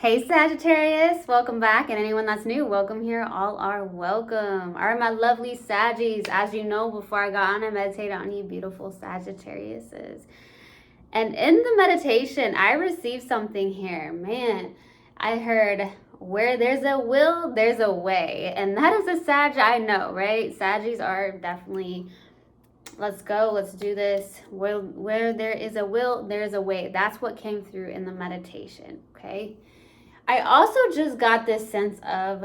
Hey Sagittarius, welcome back, and anyone that's new, welcome here. All are welcome. All right, my lovely Saggies, as you know, before I got on, I meditated on you beautiful Sagittariuses. And in the meditation, I received something here. Man, I heard, where there's a will, there's a way. And that is a Sag I know, right? Saggies are definitely, let's go, let's do this. Where there is a will, there's a way. That's what came through in the meditation, okay? I also just got this sense of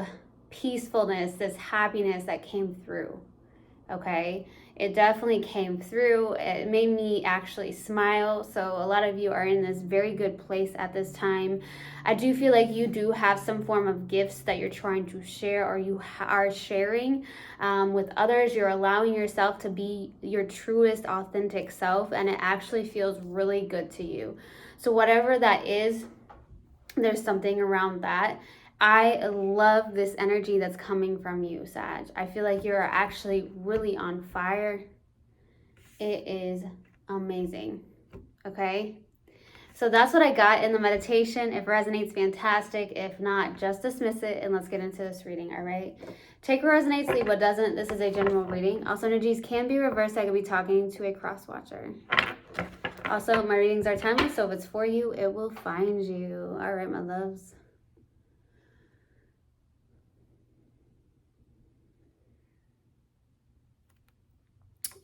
peacefulness, this happiness that came through, okay? It definitely came through. It made me actually smile. So a lot of you are in this very good place at this time. I do feel like you do have some form of gifts that you're trying to share, or you are sharing with others. You're allowing yourself to be your truest, authentic self, and it actually feels really good to you. So whatever that is, there's something around that. I love this energy that's coming from you, Sag. I feel like you're actually really on fire. It is amazing. Okay? So that's what I got in the meditation. If it resonates, fantastic. If not, just dismiss it and let's get into this reading, all right? Take what resonates, leave what doesn't. This is a general reading. Also, energies can be reversed. I could be talking to a cross watcher. Also, my readings are timeless, so if it's for you, it will find you. All right, my loves.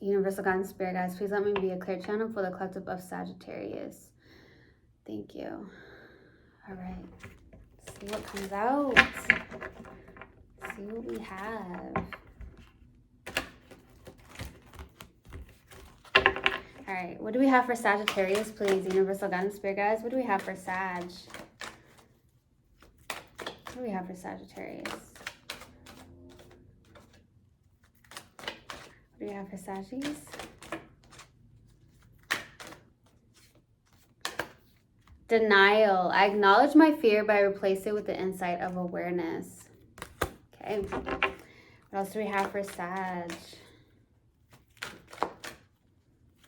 Universal guidance, spirit guides, please let me be a clear channel for the collective of Sagittarius. Thank you. All right. Let's see what comes out. Let's see what we have. All right, what do we have for Sagittarius, please? Universal guidance, spirit guides. What do we have for Sag? What do we have for Sagittarius? What do we have for Saggies? Denial. I acknowledge my fear, but I replace it with the insight of awareness. Okay. What else do we have for Sag?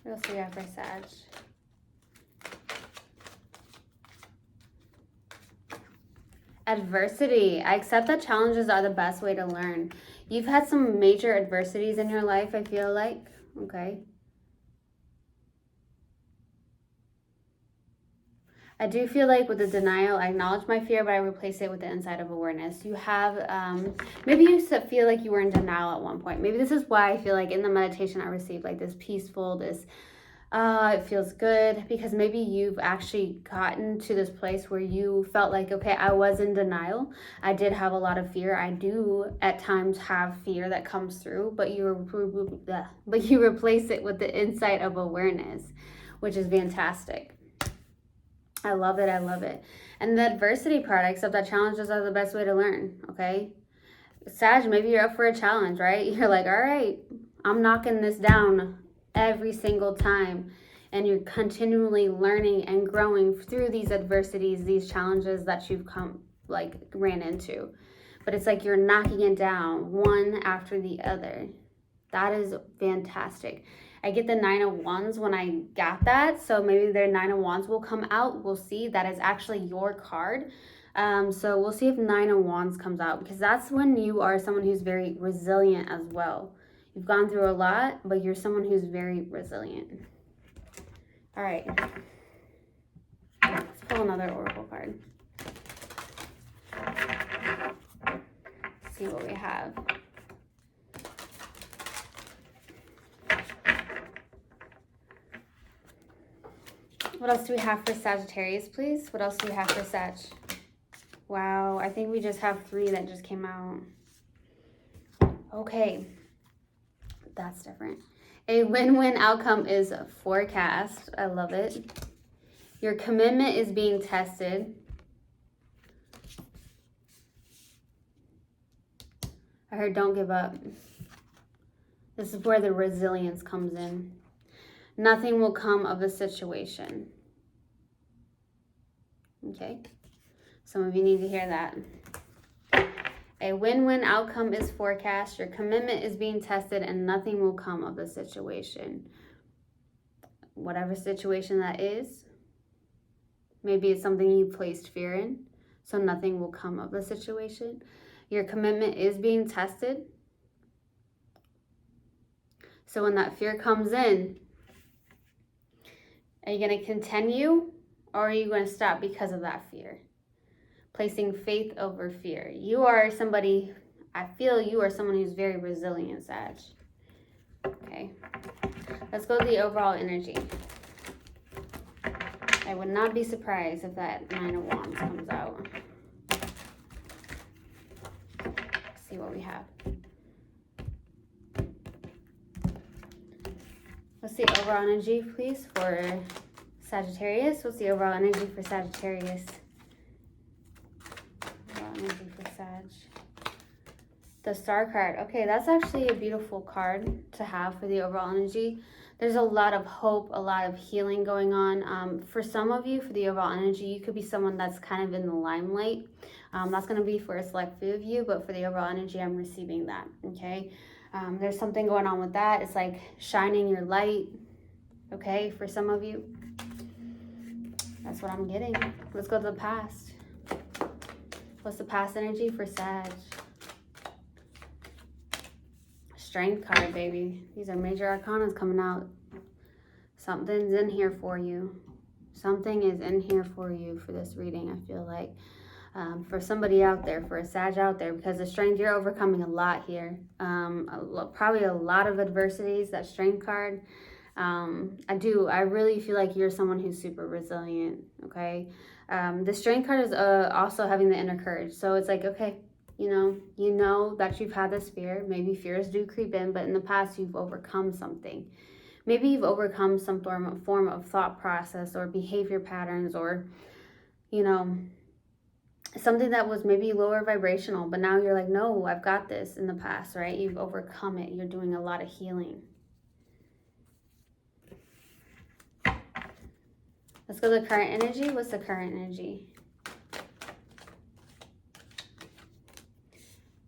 What else do we have for Sag? Adversity. I accept that challenges are the best way to learn. You've had some major adversities in your life, I feel like. Okay. I do feel like with the denial, I acknowledge my fear, but I replace it with the insight of awareness. You have, maybe you feel like you were in denial at one point. Maybe this is why I feel like in the meditation I received like this peaceful, this, it feels good, because maybe you've actually gotten to this place where you felt like, okay, I was in denial. I did have a lot of fear. I do at times have fear that comes through, but you replace it with the insight of awareness, which is fantastic. I love it. I love it. And the adversity part, I accept that challenges are the best way to learn. Okay. Sag, maybe you're up for a challenge, right? You're like, all right, I'm knocking this down every single time. And you're continually learning and growing through these adversities, these challenges that you've ran into. But it's like you're knocking it down one after the other. That is fantastic. I get the 9 of Wands when I got that. So maybe their 9 of Wands will come out. We'll see. That is actually your card. So we'll see if 9 of Wands comes out, because that's when you are someone who's very resilient as well. You've gone through a lot, but you're someone who's very resilient. All right. Let's pull another oracle card. Let's see what we have. What else do we have for Sagittarius, please? What else do we have for Sag? Wow, I think we just have 3 that just came out. Okay, that's different. A win-win outcome is forecast. I love it. Your commitment is being tested. I heard don't give up. This is where the resilience comes in. Nothing will come of the situation. Okay, some of you need to hear that. A win-win outcome is forecast. Your commitment is being tested and nothing will come of the situation. Whatever situation that is, maybe it's something you placed fear in. so nothing will come of the situation. Your commitment is being tested. So when that fear comes in, are you going to continue, or are you going to stop because of that fear? Placing faith over fear. You are somebody, I feel you are someone who's very resilient, Sag. Okay. Let's go to the overall energy. I would not be surprised if that 9 of Wands comes out. Let's see what we have. What's the overall energy, please, for Sagittarius? What's the overall energy for Sagittarius? Overall energy for Sag. The Star card. Okay, that's actually a beautiful card to have for the overall energy. There's a lot of hope, a lot of healing going on. For some of you, for the overall energy, you could be someone that's kind of in the limelight. That's going to be for a select few of you, but for the overall energy, I'm receiving that, okay? There's something going on with that. It's like shining your light, okay, for some of you. That's what I'm getting. Let's go to the past. What's the past energy for Sag? Strength card, baby. These are major arcanas coming out. Something's in here for you. Something is in here for you for this reading, I feel like. For somebody out there, for a Sag out there, because the strength, you're overcoming a lot here. Probably a lot of adversities, that strength card. I really feel like you're someone who's super resilient, okay? The strength card is also having the inner courage. So it's like, okay, you know that you've had this fear. Maybe fears do creep in, but in the past you've overcome something. Maybe you've overcome some form of thought process or behavior patterns, or, something that was maybe lower vibrational, but now you're like, no, I've got this in the past, right? You've overcome it. You're doing a lot of healing. Let's go to the current energy. What's the current energy?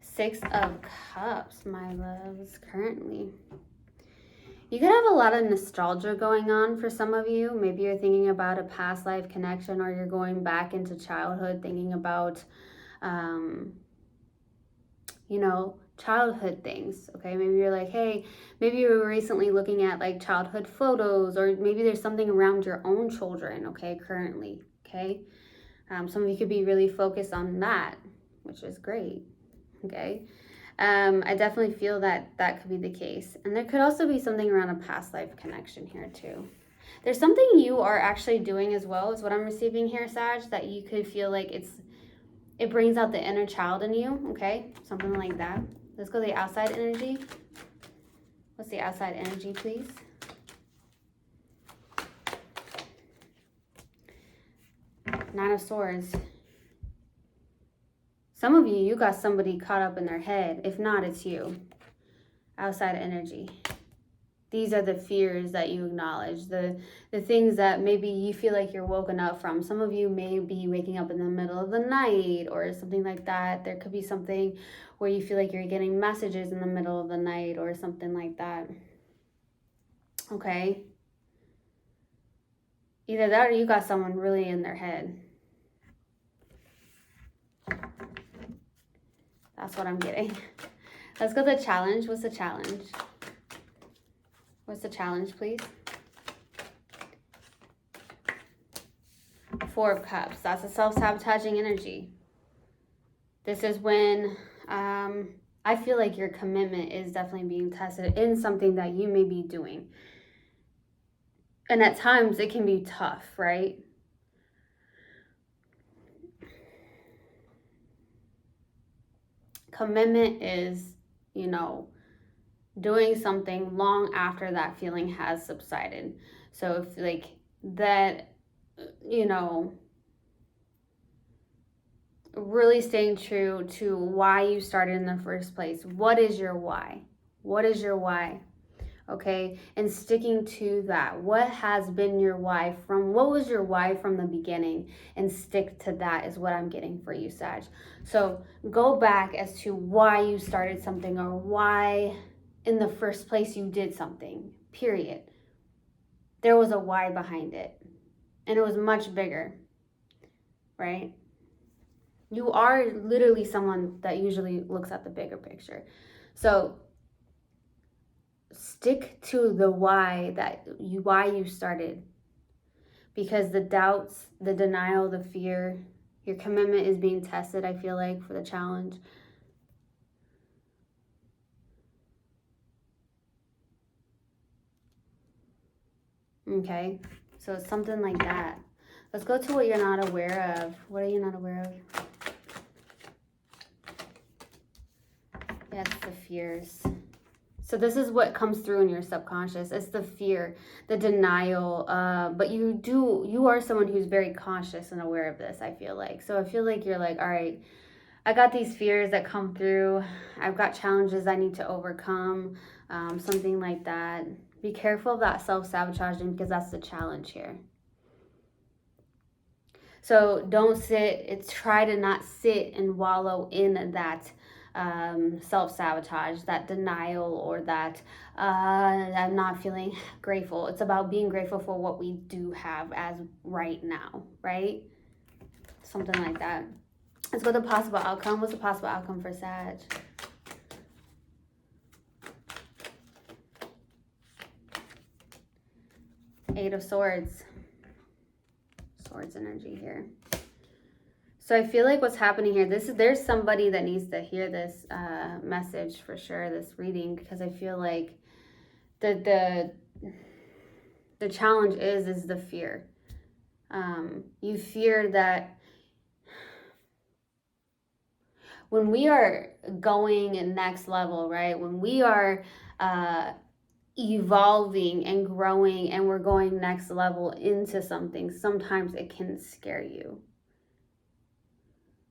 6 of Cups, my loves, currently. You could have a lot of nostalgia going on for some of you. Maybe you're thinking about a past life connection, or you're going back into childhood, thinking about, childhood things, okay? Maybe you're like, hey, maybe you were recently looking at like childhood photos, or maybe there's something around your own children, okay, currently, okay? Some of you could be really focused on that, which is great. Okay, I definitely feel that could be the case. And there could also be something around a past life connection here too. There's something you are actually doing as well, is what I'm receiving here, Sag, that you could feel like it brings out the inner child in you, okay? Something like that. Let's go to the outside energy. What's the outside energy, please? Nine of Swords. Some of you got somebody caught up in their head. If not, it's you. Outside energy. These are the fears that you acknowledge. The things that maybe you feel like you're woken up from. Some of you may be waking up in the middle of the night or something like that. There could be something where you feel like you're getting messages in the middle of the night or something like that. Okay? Either that, or you got someone really in their head. That's what I'm getting. Let's go to the challenge. What's the challenge? What's the challenge, please? 4 of Cups. That's a self-sabotaging energy. This is when I feel like your commitment is definitely being tested in something that you may be doing. And at times it can be tough, right? Commitment is, doing something long after that feeling has subsided. So if like that, really staying true to why you started in the first place. What is your why? What is your why? Okay, and sticking to that. What has been your why what was your why from the beginning, and stick to that is what I'm getting for you, Sag. So go back as to why you started something, or why in the first place you did something, period. There was a why behind it, and it was much bigger, right? You are literally someone that usually looks at the bigger picture. So stick to the why you started, because the doubts, the denial, the fear, your commitment is being tested, I feel like, for the challenge. Okay, so it's something like that. Let's go to what you're not aware of. What are you not aware of? Yes, the fears. So this is what comes through in your subconscious. It's the fear, the denial. But you are someone who's very conscious and aware of this, I feel like. So I feel like you're like, all right, I got these fears that come through. I've got challenges I need to overcome, something like that. Be careful of that self-sabotaging, because that's the challenge here. So don't try to not sit and wallow in that self-sabotage, that denial, or that I'm not feeling grateful. It's about being grateful for what we do have as right now, right? Something like that. Let's go to possible outcome. What's the possible outcome for Sag? Eight of Swords. Swords energy here. So I feel like what's happening here, there's somebody that needs to hear this message for sure, this reading, because I feel like the challenge is the fear. You fear that when we are going next level, right? When we are evolving and growing and we're going next level into something, sometimes it can scare you.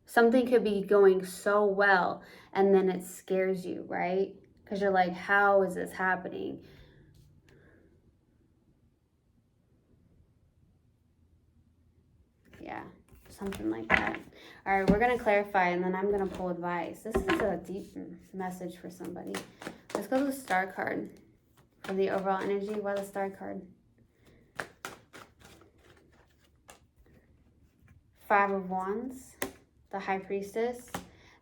Something could be going so well and then it scares you, right? Because you're like, how is this happening? Yeah, something like that. All right, we're going to clarify and then I'm going to pull advice. This is a deep message for somebody. Let's go to the Star card for the overall energy. Why the Star card? Five of Wands, the High Priestess,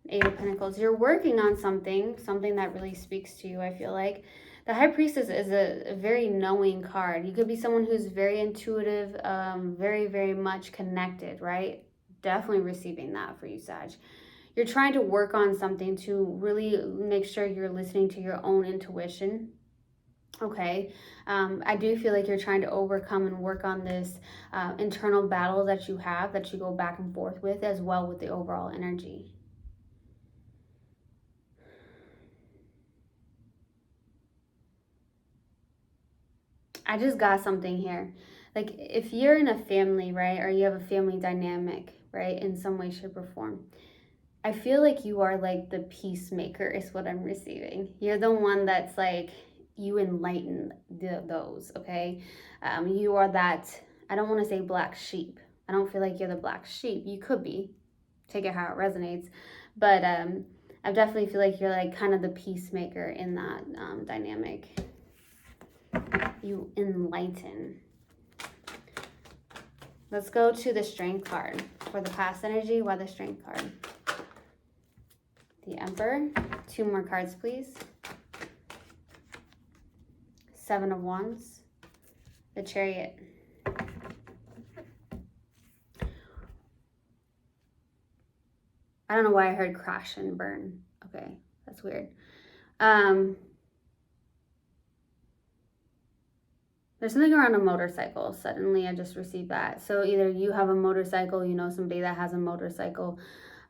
Eight of Pentacles. You're working on something that really speaks to you, I feel like. The High Priestess is a very knowing card. You could be someone who's very intuitive, very, very much connected, right? Definitely receiving that for you, Sag. You're trying to work on something to really make sure you're listening to your own intuition. Okay, I do feel like you're trying to overcome and work on this internal battle that you have, that you go back and forth with, as well with the overall energy. I just got something here. Like if you're in a family, right, or you have a family dynamic, right, in some way, shape, or form, I feel like you are like the peacemaker is what I'm receiving. You're the one that's like, you enlighten those, okay? You are that, I don't want to say black sheep. I don't feel like you're the black sheep. You could be. Take it how it resonates. But I definitely feel like you're like kind of the peacemaker in that dynamic. You enlighten. Let's go to the Strength card. For the past energy, why the Strength card? The Emperor. Two more cards, please. Seven of Wands. The Chariot. I don't know why I heard crash and burn. Okay, that's weird. There's something around a motorcycle. Suddenly, I just received that. So either you have a motorcycle, you know somebody that has a motorcycle,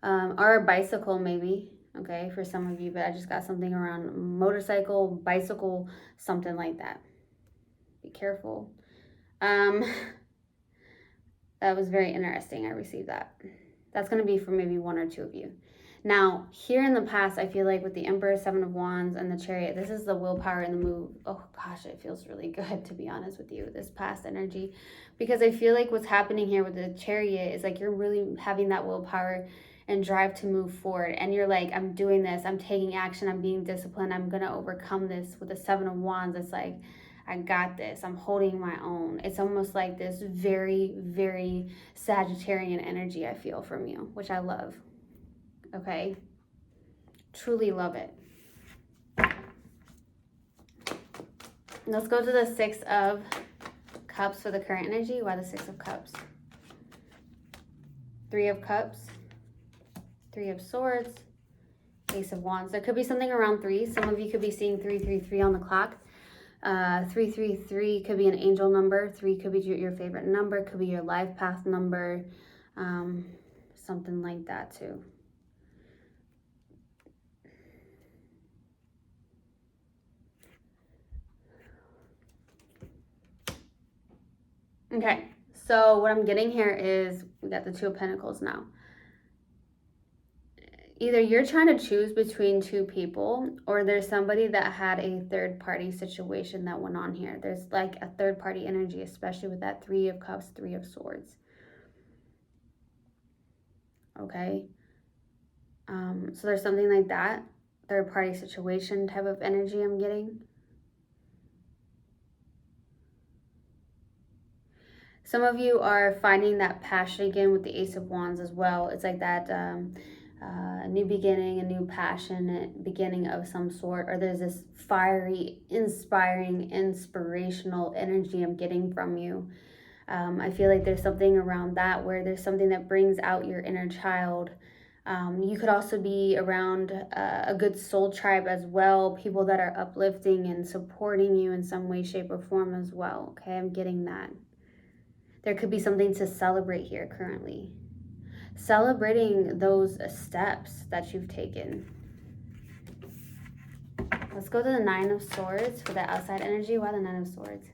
or a bicycle maybe, okay, for some of you. But I just got something around motorcycle, bicycle, something like that. Be careful. That was very interesting. I received that. That's going to be for maybe one or two of you. Now, here in the past, I feel like with the Emperor, Seven of Wands, and the Chariot, this is the willpower and the move. Oh gosh, it feels really good, to be honest with you, this past energy. Because I feel like what's happening here with the Chariot is like you're really having that willpower and drive to move forward. And you're like, I'm doing this, I'm taking action, I'm being disciplined, I'm going to overcome this. With the Seven of Wands, it's like, I got this, I'm holding my own. It's almost like this very, very Sagittarian energy I feel from you, which I love. okay? Truly love it. Let's go to the Six of Cups for the current energy. Why the Six of Cups? Three of Cups, Three of Swords, Ace of Wands. There could be something around 3. Some of you could be seeing 333 on the clock. 333 could be an angel number. 3 could be your favorite number. Could be your life path number. Something like that too. Okay, so what I'm getting here is we got the Two of Pentacles now. Either you're trying to choose between 2 people, or there's somebody that had a third party situation that went on here. There's like a third party energy, especially with that Three of Cups, Three of Swords. Okay. So there's something like that, third party situation type of energy I'm getting. Some of you are finding that passion again with the Ace of Wands as well. It's like that new beginning, a new passionate beginning of some sort, or there's this fiery, inspiring, inspirational energy I'm getting from you. I feel like there's something around that where there's something that brings out your inner child. You could also be around a good soul tribe as well, people that are uplifting and supporting you in some way, shape, or form as well. Okay, I'm getting that. There could be something to celebrate here currently. Celebrating those steps that you've taken. Let's go to the Nine of Swords for the outside energy. Why the Nine of Swords?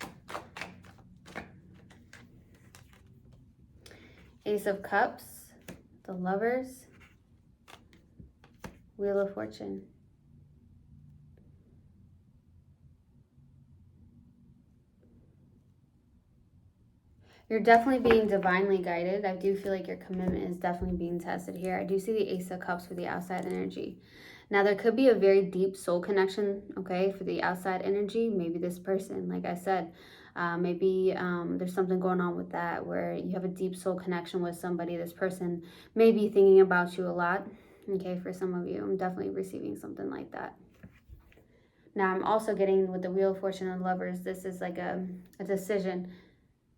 Ace of Cups, the Lovers, Wheel of Fortune. You're definitely being divinely guided. I do feel like your commitment is definitely being tested here. I do see the Ace of Cups for the outside energy. Now, there could be a very deep soul connection, okay, for the outside energy. Maybe this person, like I said, maybe there's something going on with that where you have a deep soul connection with somebody. This person may be thinking about you a lot, okay, for some of you. I'm definitely receiving something like that. Now, I'm also getting with the Wheel of Fortune and Lovers, this is like a decision.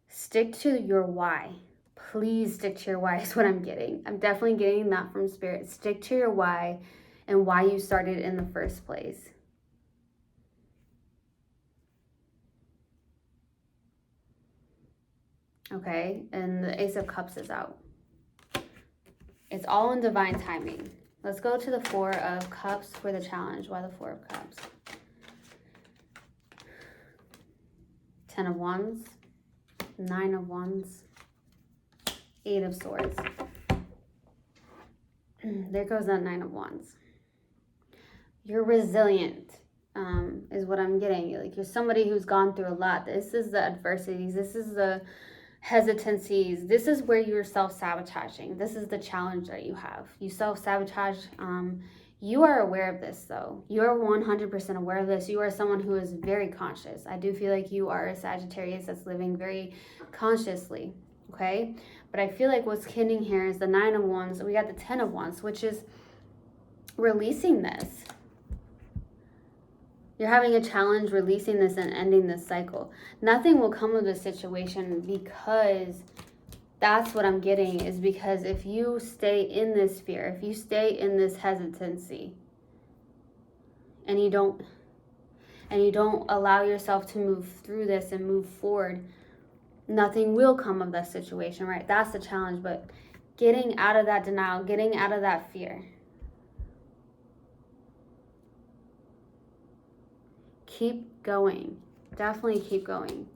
Stick to your why. Please stick to your why is what I'm getting. I'm definitely getting that from Spirit. Stick to your why and why you started in the first place. Okay, and the Ace of Cups is out. It's all in divine timing. Let's go to the Four of Cups for the challenge. Why the Four of Cups? 10 of Wands. 9 of Wands, 8 of Swords. There goes that 9 of Wands. You're resilient, is what I'm getting. Like, you're somebody who's gone through a lot. This is the adversities. This is the hesitancies. This is where you're self-sabotaging. This is the challenge that you have. You self-sabotage. You are aware of this, though. You are 100% aware of this. You are someone who is very conscious. I do feel like you are a Sagittarius that's living very consciously, okay? But I feel like what's hitting here is the 9 of Wands. We got the 10 of Wands, which is releasing this. You're having a challenge releasing this and ending this cycle. Nothing will come of this situation because that's what I'm getting, is because if you stay in this fear, if you stay in this hesitancy, and you don't allow yourself to move through this and move forward, nothing will come of that situation, right? That's the challenge. But getting out of that denial, getting out of that fear. Keep going. Definitely keep going.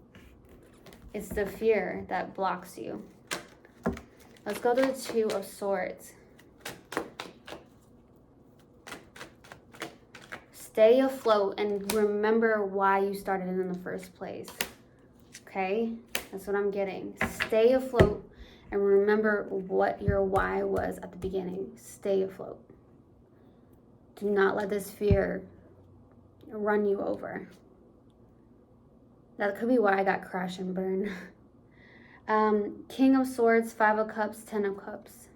It's the fear that blocks you. Let's go to the Two of Swords. Stay afloat and remember why you started in the first place. Okay? That's what I'm getting. Stay afloat and remember what your why was at the beginning. Stay afloat. Do not let this fear run you over. That could be why I got crash and burn. King of Swords, 5 of Cups, 10 of Cups.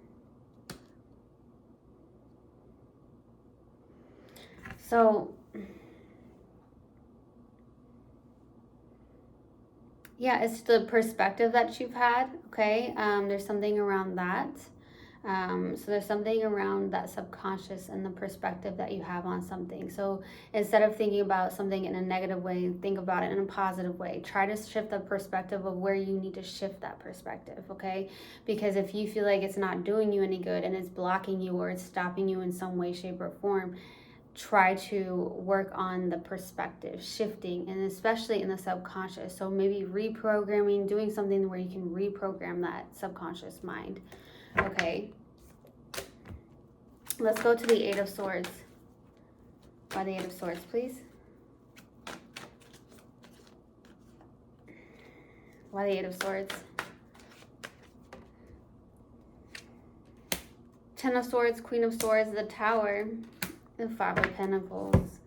So, yeah, it's the perspective that you've had, okay? There's something around that. So there's something around that subconscious and the perspective that you have on something. So instead of thinking about something in a negative way, think about it in a positive way. Try to shift the perspective of where you need to shift that perspective, okay? Because if you feel like it's not doing you any good and it's blocking you or it's stopping you in some way, shape, or form, try to work on the perspective shifting, and especially in the subconscious. So maybe reprogramming, doing something where you can reprogram that subconscious mind. Okay, let's go to the Eight of Swords. Why the Eight of Swords, please? Why the Eight of Swords? Ten of Swords, Queen of Swords, the Tower, the Five of Pentacles.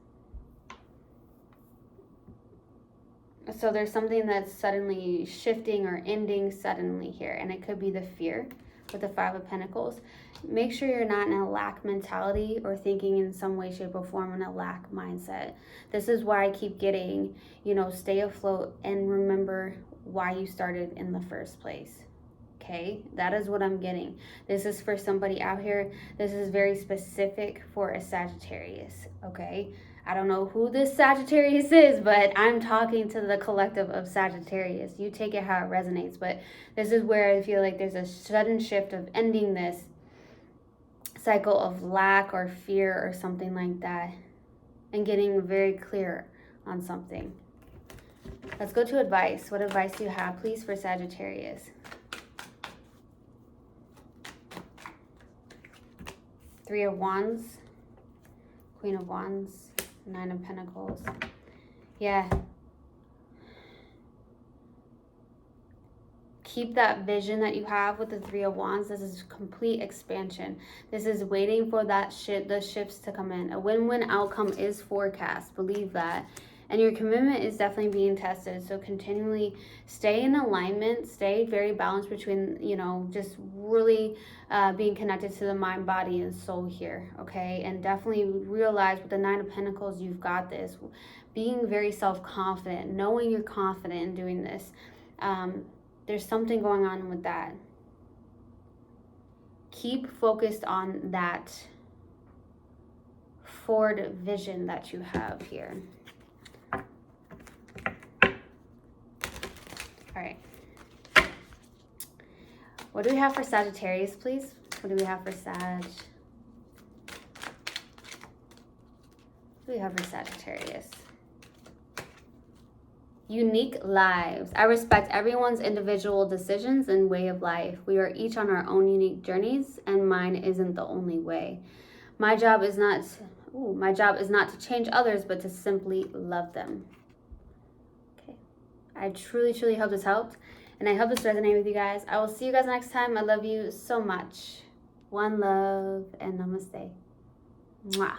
So there's something that's suddenly shifting or ending suddenly here, and it could be the fear with the Five of Pentacles. Make sure you're not in a lack mentality or thinking in some way, shape, or form in a lack mindset. This is why I keep getting, stay afloat and remember why you started in the first place. Okay, that is what I'm getting. This is for somebody out here. This is very specific for a Sagittarius, okay? I don't know who this Sagittarius is, but I'm talking to the collective of Sagittarius. You take it how it resonates, but this is where I feel like there's a sudden shift of ending this cycle of lack or fear or something like that and getting very clear on something. Let's go to advice. What advice do you have, please, for Sagittarius? Three of Wands, Queen of Wands, Nine of Pentacles. Yeah. Keep that vision that you have with the Three of Wands. This is complete expansion. This is waiting for that the shifts to come in. A win-win outcome is forecast. Believe that. And your commitment is definitely being tested. So continually stay in alignment. Stay very balanced between, just really being connected to the mind, body, and soul here. Okay. And definitely realize with the Nine of Pentacles, you've got this. Being very self-confident. Knowing you're confident in doing this. There's something going on with that. Keep focused on that forward vision that you have here. All right. What do we have for Sagittarius, please? What do we have for Sag? What do we have for Sagittarius? Unique lives. I respect everyone's individual decisions and way of life. We are each on our own unique journeys, and mine isn't the only way. My job is not to change others, but to simply love them. Okay. I truly, truly hope this helped, and I hope this resonated with you guys. I will see you guys next time. I love you so much. One love and namaste. Mwah.